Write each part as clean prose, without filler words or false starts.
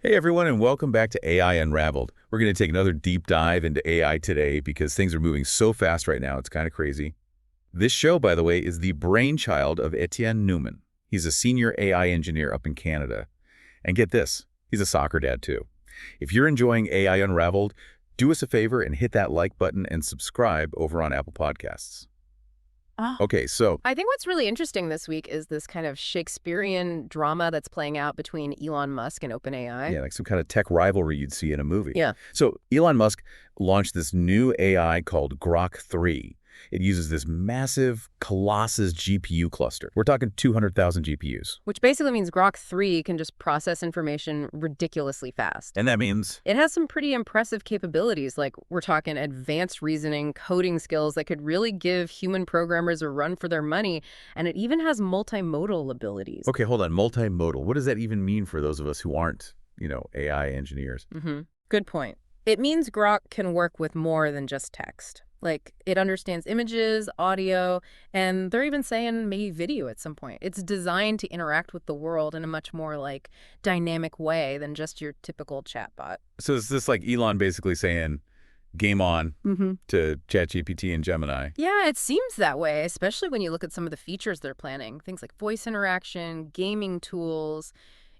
Hey everyone, and welcome back to AI Unraveled. We're going to take another deep dive into AI today because things are moving so fast right now, it's kind of crazy. This show, by the way, is the brainchild of Etienne Newman. He's a senior AI engineer up in Canada. And get this, he's a soccer dad too. If you're enjoying AI Unraveled, do us a favor and hit that like button and subscribe over on Apple Podcasts. Okay, so I think what's really interesting this week is this kind of Shakespearean drama that's playing out between Elon Musk and OpenAI. yeah, like some kind of tech rivalry you'd see in a movie. Yeah. So Elon Musk launched this new AI called Grok 3. It uses this massive Colossus GPU cluster. We're talking 200,000 GPUs. Which basically means Grok 3 can just process information ridiculously fast. And that means, It has some pretty impressive capabilities, like we're talking advanced reasoning, coding skills that could really give human programmers a run for their money, and it even has multimodal abilities. okay, hold on, multimodal. What does that even mean for those of us who aren't, AI engineers? Good point. It means Grok can work with more than just text. Like, it understands images, audio, and they're even saying maybe video at some point. It's designed to interact with the world in a much more, dynamic way than just your typical chatbot. So is this like Elon basically saying, game on to ChatGPT and Gemini? Yeah, it seems that way, especially when you look at some of the features they're planning. Things like voice interaction, gaming tools,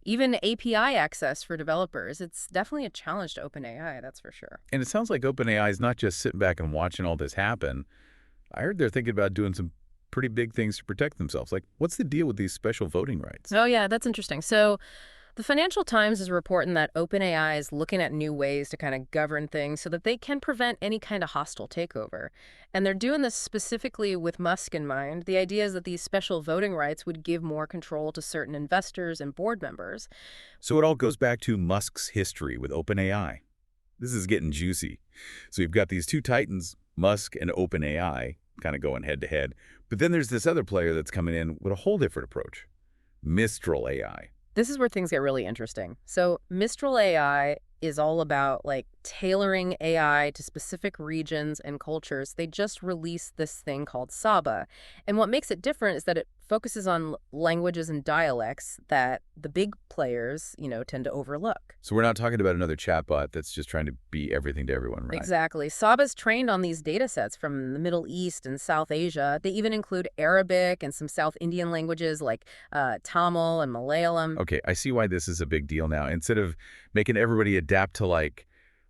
even API access for developers. It's definitely a challenge to OpenAI, that's for sure. And it sounds like OpenAI is not just sitting back and watching all this happen. I heard they're thinking about doing some pretty big things to protect themselves. Like, what's the deal with these special voting rights? Oh, yeah, that's interesting. So the Financial Times is reporting that OpenAI is looking at new ways to kind of govern things so that they can prevent any kind of hostile takeover. And they're doing this specifically with Musk in mind. The idea is that these special voting rights would give more control to certain investors and board members. So it all goes back to Musk's history with OpenAI. This is getting juicy. So you've got these two titans, Musk and OpenAI, kind of going head to head. But then there's this other player that's coming in with a whole different approach, Mistral AI. This is where things get really interesting. So Mistral AI is all about tailoring AI to specific regions and cultures. They just released this thing called Saba. And what makes it different is that it focuses on languages and dialects that the big players, tend to overlook. So we're not talking about another chatbot that's just trying to be everything to everyone, right? Exactly. Saba's trained on these data sets from the Middle East and South Asia. They even include Arabic and some South Indian languages like Tamil and Malayalam. Okay, I see why this is a big deal now. Instead of making everybody adapt to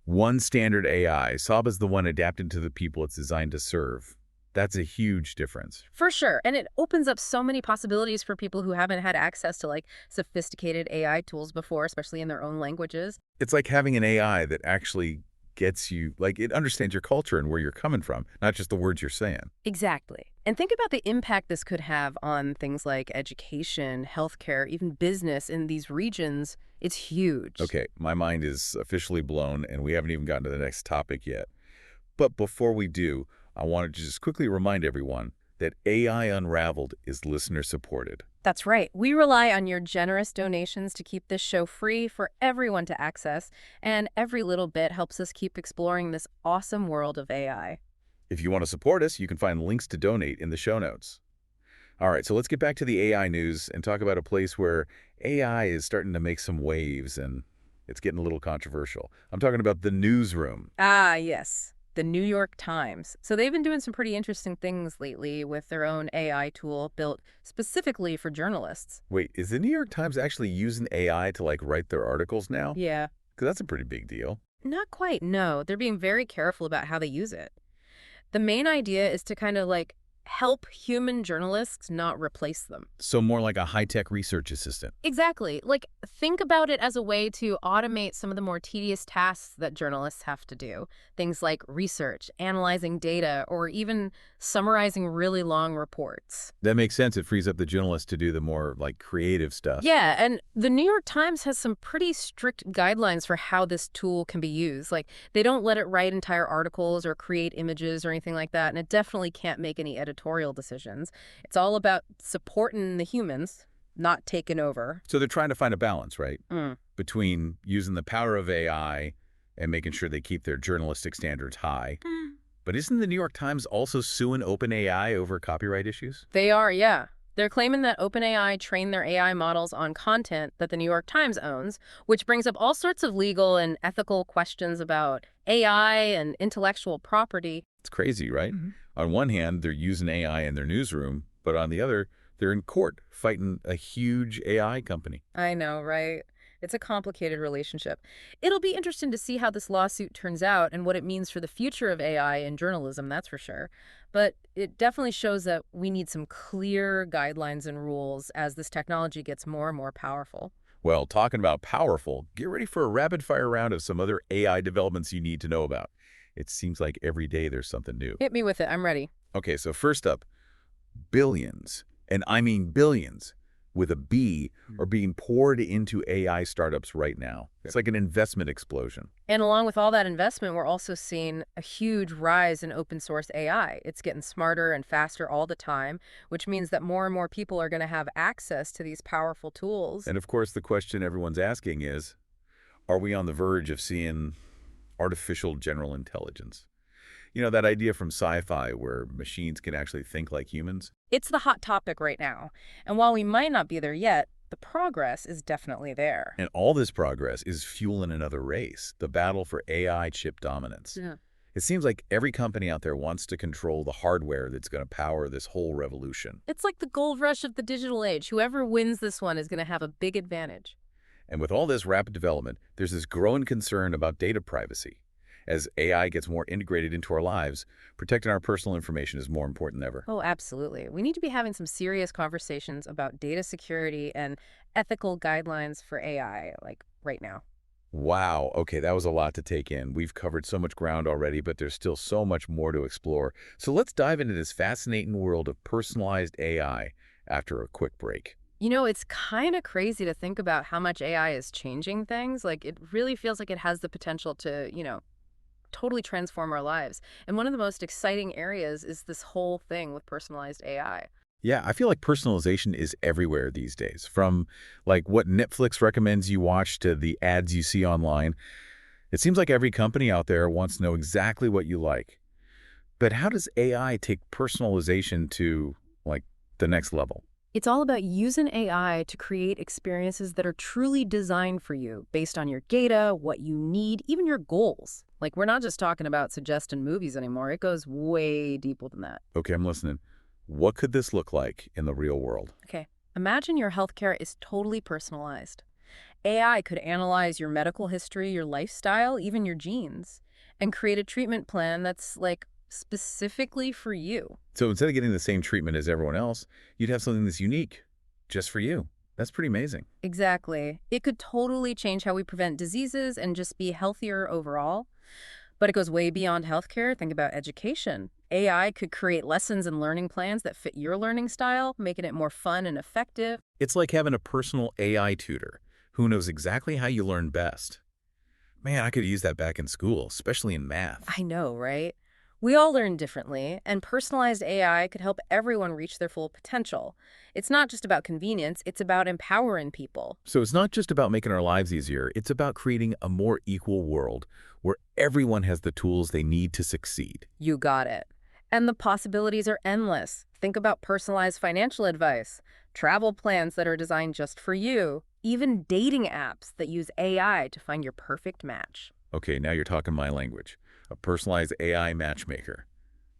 one standard AI, Saba's the one adapted to the people it's designed to serve. That's a huge difference. For sure. And it opens up so many possibilities for people who haven't had access to sophisticated AI tools before, especially in their own languages. It's like having an AI that actually gets you, it understands your culture and where you're coming from, not just the words you're saying. Exactly. And think about the impact this could have on things like education, healthcare, even business in these regions. It's huge. Okay, my mind is officially blown, and we haven't even gotten to the next topic yet. But before we do, I wanted to just quickly remind everyone that AI Unraveled is listener-supported. That's right. We rely on your generous donations to keep this show free for everyone to access, and every little bit helps us keep exploring this awesome world of AI. If you want to support us, you can find links to donate in the show notes. All right, so let's get back to the AI news and talk about a place where AI is starting to make some waves, and it's getting a little controversial. I'm talking about the newsroom. Ah, yes. The New York Times. So they've been doing some pretty interesting things lately with their own AI tool built specifically for journalists. Wait, is the New York Times actually using AI to write their articles now? Yeah. Because that's a pretty big deal. Not quite, no. They're being very careful about how they use it. The main idea is to kind of help human journalists, not replace them. So more like a high-tech research assistant. Exactly. Think about it as a way to automate some of the more tedious tasks that journalists have to do. Things like research, analyzing data, or even summarizing really long reports. That makes sense. It frees up the journalists to do the more creative stuff. Yeah, and the New York Times has some pretty strict guidelines for how this tool can be used. They don't let it write entire articles or create images or anything like that, and it definitely can't make any editorial decisions. It's all about supporting the humans, not taking over. So they're trying to find a balance, right? Between using the power of AI and making sure they keep their journalistic standards high. But isn't the New York Times also suing OpenAI over copyright issues? They are, yeah. They're claiming that OpenAI trained their AI models on content that the New York Times owns, which brings up all sorts of legal and ethical questions about AI and intellectual property. It's crazy, right? Mhm. On one hand, they're using AI in their newsroom, but on the other, they're in court fighting a huge AI company. I know, right? It's a complicated relationship. It'll be interesting to see how this lawsuit turns out and what it means for the future of AI in journalism, that's for sure. But it definitely shows that we need some clear guidelines and rules as this technology gets more and more powerful. Well, talking about powerful, get ready for a rapid-fire round of some other AI developments you need to know about. It seems like every day there's something new. Hit me with it. I'm ready. Okay, so first up, billions, and I mean billions, with a B, are being poured into AI startups right now. It's like an investment explosion. And along with all that investment, we're also seeing a huge rise in open source AI. It's getting smarter and faster all the time, which means that more and more people are going to have access to these powerful tools. And of course, the question everyone's asking is, are we on the verge of seeing artificial general intelligence? You know, that idea from sci-fi where machines can actually think like humans? It's the hot topic right now. And while we might not be there yet, the progress is definitely there. And all this progress is fueling another race, the battle for AI chip dominance. Yeah. It seems like every company out there wants to control the hardware that's going to power this whole revolution. It's like the gold rush of the digital age. Whoever wins this one is going to have a big advantage. And with all this rapid development, there's this growing concern about data privacy. As AI gets more integrated into our lives, protecting our personal information is more important than ever. Oh, absolutely. We need to be having some serious conversations about data security and ethical guidelines for AI, like right now. Wow, okay, that was a lot to take in. We've covered so much ground already, but there's still so much more to explore. So let's dive into this fascinating world of personalized AI after a quick break. You know, it's kind of crazy to think about how much AI is changing things. Like, it really feels like it has the potential to, totally transform our lives. And one of the most exciting areas is this whole thing with personalized AI. Yeah, I feel like personalization is everywhere these days. From like what Netflix recommends you watch to the ads you see online. It seems like every company out there wants to know exactly what you like. But how does AI take personalization to like the next level? It's all about using AI to create experiences that are truly designed for you based on your data, what you need, even your goals. Like, we're not just talking about suggesting movies anymore. It goes way deeper than that. Okay, I'm listening. What could this look like in the real world? Okay, imagine your healthcare is totally personalized. AI could analyze your medical history, your lifestyle, even your genes, and create a treatment plan that's like specifically for you. So instead of getting the same treatment as everyone else, you'd have something that's unique just for you. That's pretty amazing. Exactly. It could totally change how we prevent diseases and just be healthier overall. But it goes way beyond healthcare. Think about education. AI could create lessons and learning plans that fit your learning style, making it more fun and effective. It's like having a personal AI tutor who knows exactly how you learn best. Man, I could use that back in school, especially in math. I know, right? We all learn differently, and personalized AI could help everyone reach their full potential. It's not just about convenience, it's about empowering people. So it's not just about making our lives easier, it's about creating a more equal world where everyone has the tools they need to succeed. You got it. And the possibilities are endless. Think about personalized financial advice, travel plans that are designed just for you, even dating apps that use AI to find your perfect match. Okay, now you're talking my language. A personalized AI matchmaker.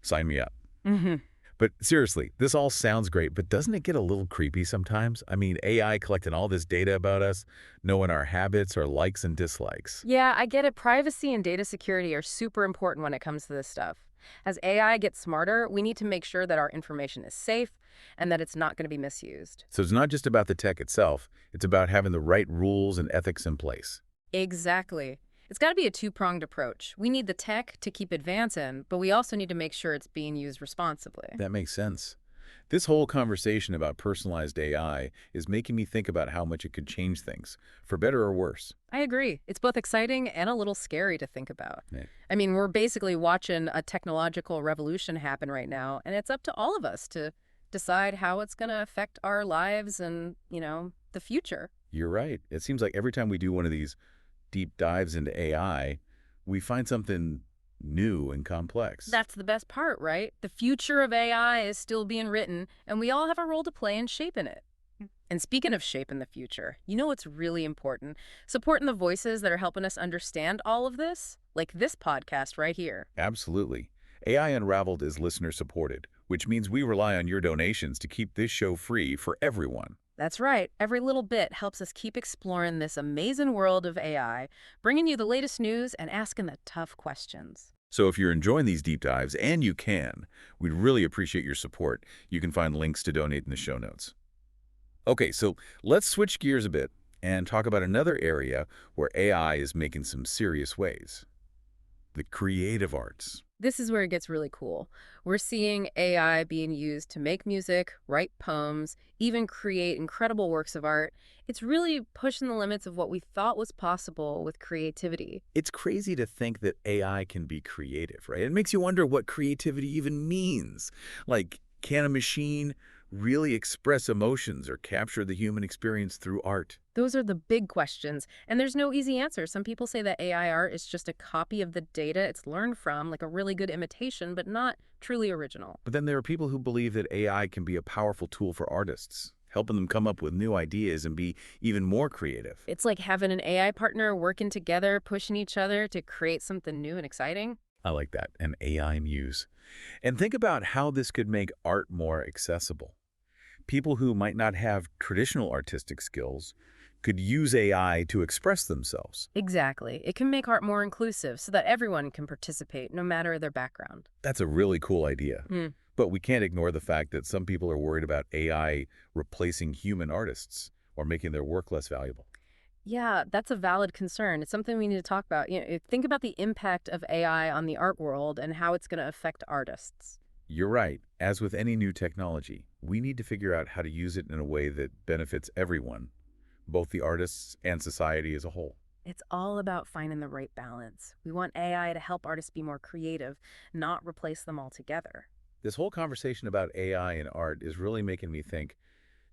Sign me up. Mm-hmm. But seriously, this all sounds great, but doesn't it get a little creepy sometimes? I mean, AI collecting all this data about us, knowing our habits, our likes and dislikes. Yeah, I get it. Privacy and data security are super important when it comes to this stuff. As AI gets smarter, we need to make sure that our information is safe and that it's not going to be misused. So it's not just about the tech itself, it's about having the right rules and ethics in place. Exactly. It's got to be a two-pronged approach. We need the tech to keep advancing, but we also need to make sure it's being used responsibly. That makes sense. This whole conversation about personalized AI is making me think about how much it could change things, for better or worse. I agree. It's both exciting and a little scary to think about. Yeah. I mean, we're basically watching a technological revolution happen right now, and it's up to all of us to decide how it's going to affect our lives and, the future. You're right. It seems like every time we do one of these deep dives into AI, we find something new and complex. That's the best part, right? The future of AI is still being written, and we all have a role to play in shaping it. And speaking of shaping the future, you know what's really important? Supporting the voices that are helping us understand all of this, like this podcast right here. Absolutely. AI Unraveled is listener supported, which means we rely on your donations to keep this show free for everyone. That's right. Every little bit helps us keep exploring this amazing world of AI, bringing you the latest news and asking the tough questions. So if you're enjoying these deep dives, and you can, we'd really appreciate your support. You can find links to donate in the show notes. Okay, so let's switch gears a bit and talk about another area where AI is making some serious waves. The creative arts. This is where it gets really cool. We're seeing AI being used to make music, write poems, even create incredible works of art. It's really pushing the limits of what we thought was possible with creativity. It's crazy to think that AI can be creative, right? It makes you wonder what creativity even means. Like, can a machine really express emotions or capture the human experience through art? Those are the big questions, and there's no easy answer. Some people say that AI art is just a copy of the data it's learned from, like a really good imitation, but not truly original. But then there are people who believe that AI can be a powerful tool for artists, helping them come up with new ideas and be even more creative. It's like having an AI partner working together, pushing each other to create something new and exciting. I like that, an AI muse. And think about how this could make art more accessible. People who might not have traditional artistic skills could use AI to express themselves. Exactly. It can make art more inclusive so that everyone can participate, no matter their background. That's a really cool idea. Hmm. But we can't ignore the fact that some people are worried about AI replacing human artists or making their work less valuable. Yeah, that's a valid concern. It's something we need to talk about. Think about the impact of AI on the art world and how it's going to affect artists. You're right. As with any new technology, we need to figure out how to use it in a way that benefits everyone, both the artists and society as a whole. It's all about finding the right balance. We want AI to help artists be more creative, not replace them altogether. This whole conversation about AI and art is really making me think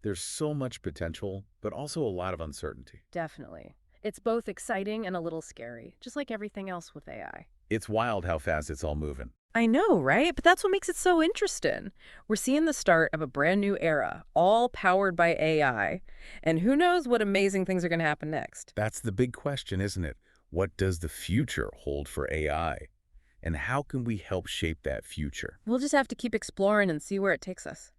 there's so much potential, but also a lot of uncertainty. Definitely. It's both exciting and a little scary, just like everything else with AI. It's wild how fast it's all moving. I know, right? But that's what makes it so interesting. We're seeing the start of a brand new era, all powered by AI. And who knows what amazing things are going to happen next. That's the big question, isn't it? What does the future hold for AI? And how can we help shape that future? We'll just have to keep exploring and see where it takes us.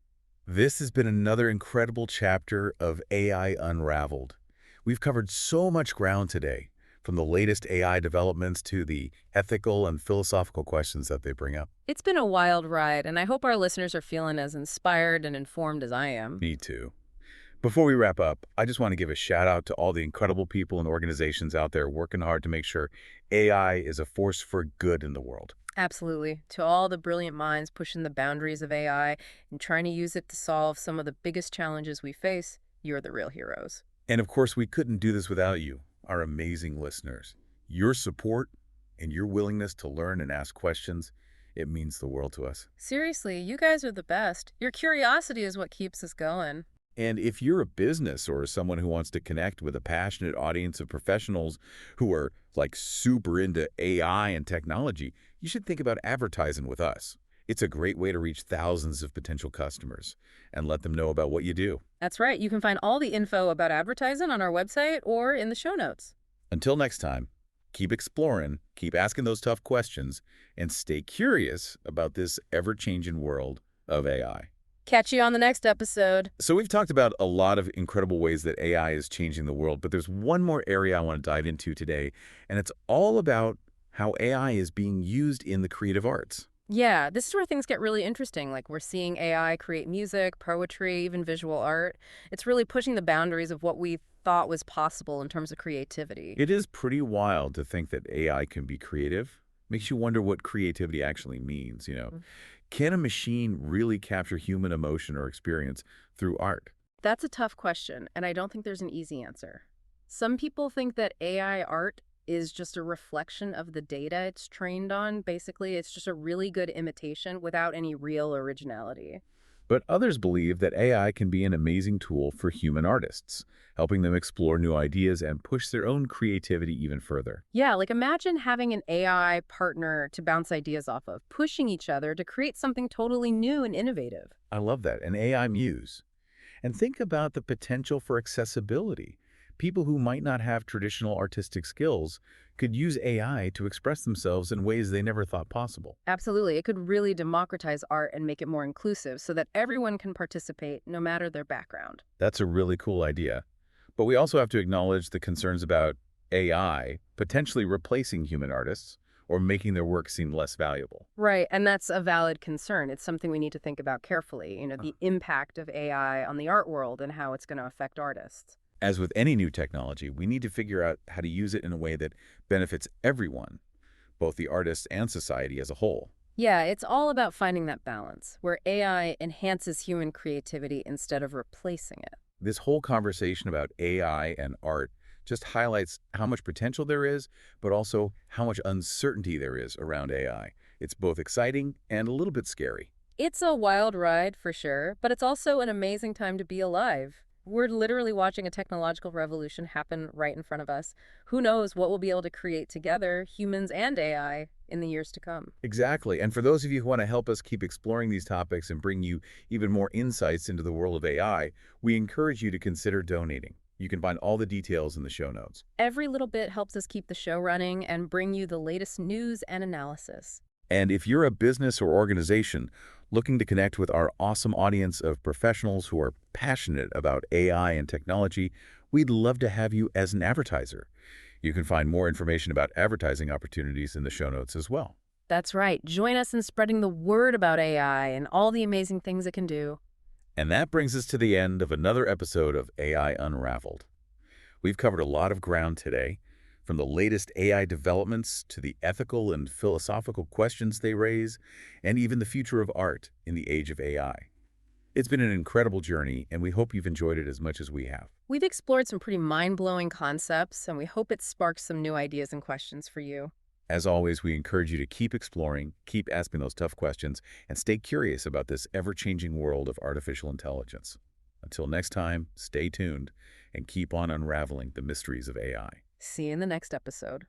This has been another incredible chapter of AI Unraveled. We've covered so much ground today, from the latest AI developments to the ethical and philosophical questions that they bring up. It's been a wild ride, and I hope our listeners are feeling as inspired and informed as I am. Me too. Before we wrap up, I just want to give a shout out to all the incredible people and organizations out there working hard to make sure AI is a force for good in the world. Absolutely. To all the brilliant minds pushing the boundaries of AI and trying to use it to solve some of the biggest challenges we face, you're the real heroes. And of course, we couldn't do this without you, our amazing listeners. Your support and your willingness to learn and ask questions, it means the world to us. Seriously, you guys are the best. Your curiosity is what keeps us going. And if you're a business or someone who wants to connect with a passionate audience of professionals who are like super into AI and technology, you should think about advertising with us. It's a great way to reach thousands of potential customers and let them know about what you do. That's right. You can find all the info about advertising on our website or in the show notes. Until next time, keep exploring, keep asking those tough questions, and stay curious about this ever-changing world of AI. Catch you on the next episode. So we've talked about a lot of incredible ways that AI is changing the world, but there's one more area I want to dive into today, and it's all about how AI is being used in the creative arts. Yeah, this is where things get really interesting. Like we're seeing AI create music, poetry, even visual art. It's really pushing the boundaries of what we thought was possible in terms of creativity. It is pretty wild to think that AI can be creative. Makes you wonder what creativity actually means, Can a machine really capture human emotion or experience through art? That's a tough question, and I don't think there's an easy answer. Some people think that AI art is just a reflection of the data it's trained on. Basically, it's just a really good imitation without any real originality. But others believe that AI can be an amazing tool for human artists, helping them explore new ideas and push their own creativity even further. Yeah, like imagine having an AI partner to bounce ideas off of, pushing each other to create something totally new and innovative. I love that, an AI muse. And think about the potential for accessibility. People who might not have traditional artistic skills could use AI to express themselves in ways they never thought possible. Absolutely. It could really democratize art and make it more inclusive so that everyone can participate no matter their background. That's a really cool idea. But we also have to acknowledge the concerns about AI potentially replacing human artists or making their work seem less valuable. Right, and that's a valid concern. It's something we need to think about carefully, Uh, the impact of AI on the art world and how it's going to affect artists. As with any new technology, we need to figure out how to use it in a way that benefits everyone, both the artists and society as a whole. Yeah, it's all about finding that balance where AI enhances human creativity instead of replacing it. This whole conversation about AI and art just highlights how much potential there is, but also how much uncertainty there is around AI. It's both exciting and a little bit scary. It's a wild ride for sure, but it's also an amazing time to be alive. We're literally watching a technological revolution happen right in front of us. Who knows what we'll be able to create together, humans and AI, in the years to come. Exactly. And for those of you who want to help us keep exploring these topics and bring you even more insights into the world of AI, we encourage you to consider donating. You can find all the details in the show notes. Every little bit helps us keep the show running and bring you the latest news and analysis. And if you're a business or organization looking to connect with our awesome audience of professionals who are passionate about AI and technology, we'd love to have you as an advertiser. You can find more information about advertising opportunities in the show notes as well. That's right. Join us in spreading the word about AI and all the amazing things it can do. And that brings us to the end of another episode of AI Unraveled. We've covered a lot of ground today, from the latest AI developments to the ethical and philosophical questions they raise, and even the future of art in the age of AI. It's been an incredible journey, and we hope you've enjoyed it as much as we have. We've explored some pretty mind-blowing concepts, and we hope it sparks some new ideas and questions for you. As always, we encourage you to keep exploring, keep asking those tough questions, and stay curious about this ever-changing world of artificial intelligence. Until next time, stay tuned and keep on unraveling the mysteries of AI. See you in the next episode.